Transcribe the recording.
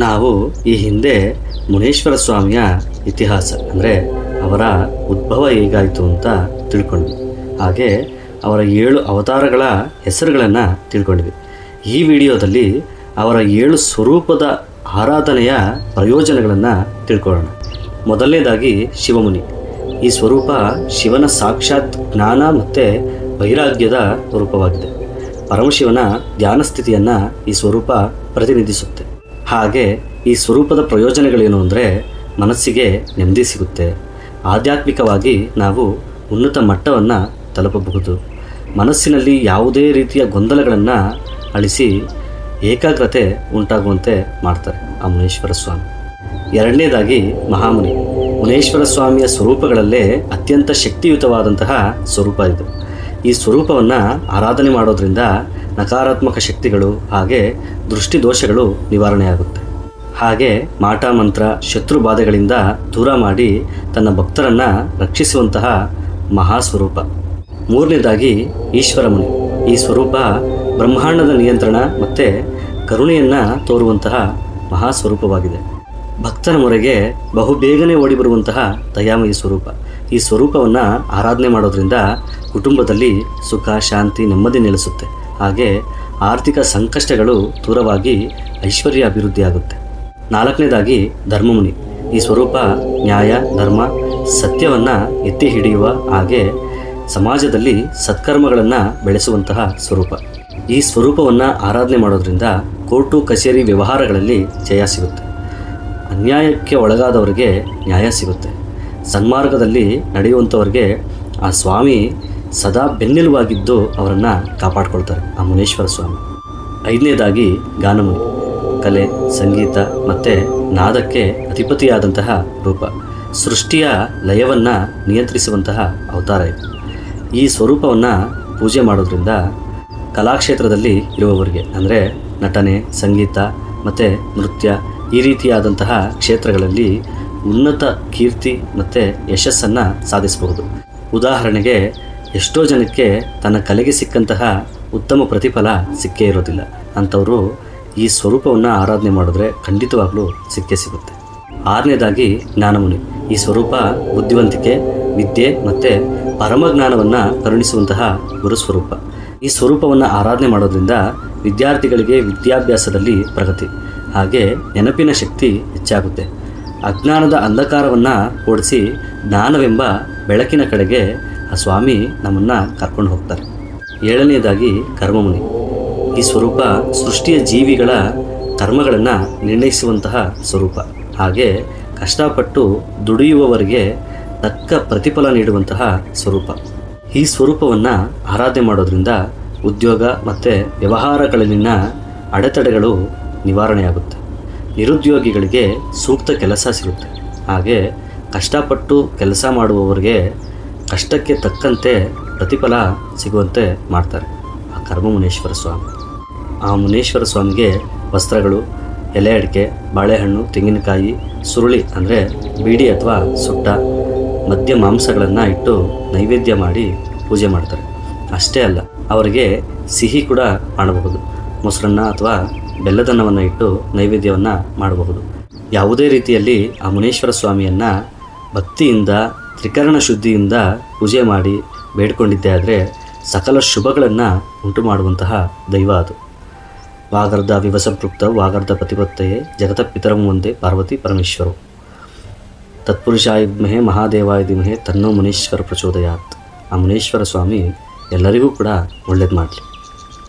ನಾವು ಈ ಹಿಂದೆ ಮುನೇಶ್ವರ ಸ್ವಾಮಿಯ ಇತಿಹಾಸ ಅಂದರೆ ಅವರ ಉದ್ಭವ ಹೇಗಾಯಿತು ಅಂತ ತಿಳ್ಕೊಂಡ್ವಿ. ಹಾಗೆ ಅವರ 7 ಅವತಾರಗಳ ಹೆಸರುಗಳನ್ನು ತಿಳ್ಕೊಂಡ್ವಿ. ಈ ವಿಡಿಯೋದಲ್ಲಿ ಅವರ 7 ಸ್ವರೂಪದ ಆರಾಧನೆಯ ಪ್ರಯೋಜನಗಳನ್ನು ತಿಳ್ಕೊಳ್ಳೋಣ. ಮೊದಲನೇದಾಗಿ ಶಿವಮುನಿ. ಈ ಸ್ವರೂಪ ಶಿವನ ಸಾಕ್ಷಾತ್ ಜ್ಞಾನ ಮತ್ತು ವೈರಾಗ್ಯದ ರೂಪವಾಗಿದೆ. ಪರಮಶಿವನ ಧ್ಯಾನ ಸ್ಥಿತಿಯನ್ನು ಈ ಸ್ವರೂಪ ಪ್ರತಿನಿಧಿಸುತ್ತೆ. ಹಾಗೆ ಈ ಸ್ವರೂಪದ ಪ್ರಯೋಜನಗಳೇನು ಅಂದರೆ ಮನಸ್ಸಿಗೆ ನೆಮ್ಮದಿ ಸಿಗುತ್ತೆ, ಆಧ್ಯಾತ್ಮಿಕವಾಗಿ ನಾವು ಉನ್ನತ ಮಟ್ಟವನ್ನು ತಲುಪಬಹುದು, ಮನಸ್ಸಿನಲ್ಲಿ ಯಾವುದೇ ರೀತಿಯ ಗೊಂದಲಗಳನ್ನು ಅಳಿಸಿ ಏಕಾಗ್ರತೆ ಉಂಟಾಗುವಂತೆ ಮಾಡ್ತಾರೆ ಆ ಮುನೇಶ್ವರ ಸ್ವಾಮಿ. ಎರಡನೇದಾಗಿ ಮಹಾಮುನಿ. ಮುನೇಶ್ವರ ಸ್ವಾಮಿಯ ಸ್ವರೂಪಗಳಲ್ಲೇ ಅತ್ಯಂತ ಶಕ್ತಿಯುತವಾದಂತಹ ಸ್ವರೂಪ ಇದು. ಈ ಸ್ವರೂಪವನ್ನು ಆರಾಧನೆ ಮಾಡೋದ್ರಿಂದ ನಕಾರಾತ್ಮಕ ಶಕ್ತಿಗಳು ಹಾಗೆ ದೃಷ್ಟಿ ದೋಷಗಳು ನಿವಾರಣೆಯಾಗುತ್ತೆ. ಹಾಗೆ ಮಾಟ ಮಂತ್ರ ಶತ್ರು ಬಾಧೆಗಳಿಂದ ದೂರ ಮಾಡಿ ತನ್ನ ಭಕ್ತರನ್ನು ರಕ್ಷಿಸುವಂತಹ ಮಹಾಸ್ವರೂಪ. ಮೂರನೇದಾಗಿ ಈಶ್ವರಮುನಿ. ಈ ಸ್ವರೂಪ ಬ್ರಹ್ಮಾಂಡದ ನಿಯಂತ್ರಣ ಮತ್ತು ಕರುಣೆಯನ್ನು ತೋರುವಂತಹ ಮಹಾಸ್ವರೂಪವಾಗಿದೆ. ಭಕ್ತರ ಮೊರೆಗೆ ಬಹುಬೇಗನೆ ಓಡಿಬರುವಂತಹ ದಯಾಮಯಿ ಸ್ವರೂಪ. ಈ ಸ್ವರೂಪವನ್ನು ಆರಾಧನೆ ಮಾಡೋದ್ರಿಂದ ಕುಟುಂಬದಲ್ಲಿ ಸುಖ ಶಾಂತಿ ನೆಮ್ಮದಿ ನೆಲೆಸುತ್ತೆ. ಹಾಗೆ ಆರ್ಥಿಕ ಸಂಕಷ್ಟಗಳು ದೂರವಾಗಿ ಐಶ್ವರ್ಯ ಅಭಿವೃದ್ಧಿಯಾಗುತ್ತೆ. ನಾಲ್ಕನೇದಾಗಿ ಧರ್ಮಮುನಿ. ಈ ಸ್ವರೂಪ ನ್ಯಾಯ ಧರ್ಮ ಸತ್ಯವನ್ನು ಎತ್ತಿ ಹಿಡಿಯುವ ಹಾಗೆ ಸಮಾಜದಲ್ಲಿ ಸತ್ಕರ್ಮಗಳನ್ನು ಬೆಳೆಸುವಂತಹ ಸ್ವರೂಪ. ಈ ಸ್ವರೂಪವನ್ನು ಆರಾಧನೆ ಮಾಡೋದ್ರಿಂದ ಕೋರ್ಟು ಕಚೇರಿ ವ್ಯವಹಾರಗಳಲ್ಲಿ ಜಯ ಸಿಗುತ್ತೆ, ಅನ್ಯಾಯಕ್ಕೆ ಒಳಗಾದವರಿಗೆ ನ್ಯಾಯ ಸಿಗುತ್ತೆ, ಸನ್ಮಾರ್ಗದಲ್ಲಿ ನಡೆಯುವಂಥವ್ರಿಗೆ ಆ ಸ್ವಾಮಿ ಸದಾ ಬೆನ್ನೆಲುವಾಗಿದ್ದು ಅವರನ್ನು ಕಾಪಾಡ್ಕೊಳ್ತಾರೆ ಆ ಮುನೇಶ್ವರ ಸ್ವಾಮಿ. ಐದನೇದಾಗಿ ಗಾನಮುನಿ. ಕಲೆ ಸಂಗೀತ ಮತ್ತು ನಾದಕ್ಕೆ ಅಧಿಪತಿಯಾದಂತಹ ರೂಪ. ಸೃಷ್ಟಿಯ ಲಯವನ್ನು ನಿಯಂತ್ರಿಸುವಂತಹ ಅವತಾರ ಇದು. ಈ ಸ್ವರೂಪವನ್ನು ಪೂಜೆ ಮಾಡೋದ್ರಿಂದ ಕಲಾಕ್ಷೇತ್ರದಲ್ಲಿ ಇರುವವರಿಗೆ ಅಂದರೆ ನಟನೆ ಸಂಗೀತ ಮತ್ತು ನೃತ್ಯ ಈ ರೀತಿಯಾದಂತಹ ಕ್ಷೇತ್ರಗಳಲ್ಲಿ ಉನ್ನತ ಕೀರ್ತಿ ಮತ್ತು ಯಶಸ್ಸನ್ನು ಸಾಧಿಸಬಹುದು. ಉದಾಹರಣೆಗೆ ಎಷ್ಟೋ ಜನಕ್ಕೆ ತನ್ನ ಕಲೆಗೆ ಸಿಕ್ಕಂತಹ ಉತ್ತಮ ಪ್ರತಿಫಲ ಸಿಕ್ಕೇ ಇರೋದಿಲ್ಲ. ಅಂಥವರು ಈ ಸ್ವರೂಪವನ್ನು ಆರಾಧನೆ ಮಾಡಿದ್ರೆ ಖಂಡಿತವಾಗ್ಲೂ ಸಿಕ್ಕೇ ಸಿಗುತ್ತೆ. ಆರನೇದಾಗಿ ಜ್ಞಾನಮುನಿ. ಈ ಸ್ವರೂಪ ಬುದ್ಧಿವಂತಿಕೆ ವಿದ್ಯೆ ಮತ್ತು ಪರಮಜ್ಞಾನವನ್ನು ಕರುಣಿಸುವಂತಹ ಗುರುಸ್ವರೂಪ. ಈ ಸ್ವರೂಪವನ್ನು ಆರಾಧನೆ ಮಾಡೋದ್ರಿಂದ ವಿದ್ಯಾರ್ಥಿಗಳಿಗೆ ವಿದ್ಯಾಭ್ಯಾಸದಲ್ಲಿ ಪ್ರಗತಿ ಹಾಗೆ ನೆನಪಿನ ಶಕ್ತಿ ಹೆಚ್ಚಾಗುತ್ತೆ. ಅಜ್ಞಾನದ ಅಂಧಕಾರವನ್ನು ಓಡಿಸಿ ಜ್ಞಾನವೆಂಬ ಬೆಳಕಿನ ಕಡೆಗೆ ಆ ಸ್ವಾಮಿ ನಮ್ಮನ್ನು ಕರ್ಕೊಂಡು ಹೋಗ್ತಾರೆ. ಏಳನೆಯದಾಗಿ ಕರ್ಮಮುನಿ. ಈ ಸ್ವರೂಪ ಸೃಷ್ಟಿಯ ಜೀವಿಗಳ ಕರ್ಮಗಳನ್ನು ನಿರ್ಣಯಿಸುವಂತಹ ಸ್ವರೂಪ. ಹಾಗೆ ಕಷ್ಟಪಟ್ಟು ದುಡಿಯುವವರಿಗೆ ತಕ್ಕ ಪ್ರತಿಫಲ ನೀಡುವಂತಹ ಸ್ವರೂಪ. ಈ ಸ್ವರೂಪವನ್ನು ಆರಾಧನೆ ಮಾಡೋದ್ರಿಂದ ಉದ್ಯೋಗ ಮತ್ತು ವ್ಯವಹಾರಗಳಲ್ಲಿನ ಅಡೆತಡೆಗಳು ನಿವಾರಣೆಯಾಗುತ್ತೆ, ನಿರುದ್ಯೋಗಿಗಳಿಗೆ ಸೂಕ್ತ ಕೆಲಸ ಸಿಗುತ್ತೆ. ಹಾಗೆ ಕಷ್ಟಪಟ್ಟು ಕೆಲಸ ಮಾಡುವವರಿಗೆ ಕಷ್ಟಕ್ಕೆ ತಕ್ಕಂತೆ ಪ್ರತಿಫಲ ಸಿಗುವಂತೆ ಮಾಡ್ತಾರೆ ಆ ಕರ್ಮಮುನೇಶ್ವರ ಸ್ವಾಮಿ. ಆ ಮುನೇಶ್ವರ ಸ್ವಾಮಿಗೆ ವಸ್ತ್ರಗಳು, ಎಲೆ ಅಡಿಕೆ, ಬಾಳೆಹಣ್ಣು, ತೆಂಗಿನಕಾಯಿ, ಸುರುಳಿ ಅಂದರೆ ಬೀಡಿ ಅಥವಾ ಸುಟ್ಟ ಮದ್ಯ ಮಾಂಸಗಳನ್ನು ಇಟ್ಟು ನೈವೇದ್ಯ ಮಾಡಿ ಪೂಜೆ ಮಾಡ್ತಾರೆ. ಅಷ್ಟೇ ಅಲ್ಲ, ಅವರಿಗೆ ಸಿಹಿ ಕೂಡ ಮಾಡಬಹುದು. ಮೊಸರನ್ನ ಅಥವಾ ಬೆಲ್ಲದನ್ನವನ್ನು ಇಟ್ಟು ನೈವೇದ್ಯವನ್ನು ಮಾಡಬಹುದು. ಯಾವುದೇ ರೀತಿಯಲ್ಲಿ ಆ ಮುನೇಶ್ವರ ಸ್ವಾಮಿಯನ್ನು ಭಕ್ತಿಯಿಂದ ತ್ರಿಕರಣ ಶುದ್ಧಿಯಿಂದ ಪೂಜೆ ಮಾಡಿ ಬೇಡ್ಕೊಂಡಿದ್ದೆ ಆದರೆ ಸಕಲ ಶುಭಗಳನ್ನು ಉಂಟು ಮಾಡುವಂತಹ ದೈವ ಅದು. ವಾಗರ್ಧ ವಿವಸಂಪೃಕ್ತ ವಾಗರ್ಧ ಪ್ರತಿಪತ್ತೆಯೇ ಜಗತಪಿತರಂ ಒಂದೇ ಪಾರ್ವತಿ ಪರಮೇಶ್ವರು. ತತ್ಪುರುಷಾಯ ವಿದ್ಮಹೇ ಮಹಾದೇವಾಯ ಧೀಮಹಿ ತನ್ನೋ ಮುನೇಶ್ವರ ಪ್ರಚೋದಯಾತ್. ಆ ಮುನೇಶ್ವರ ಸ್ವಾಮಿ ಎಲ್ಲರಿಗೂ ಕೂಡ ಒಳ್ಳೇದು ಮಾಡಲಿ.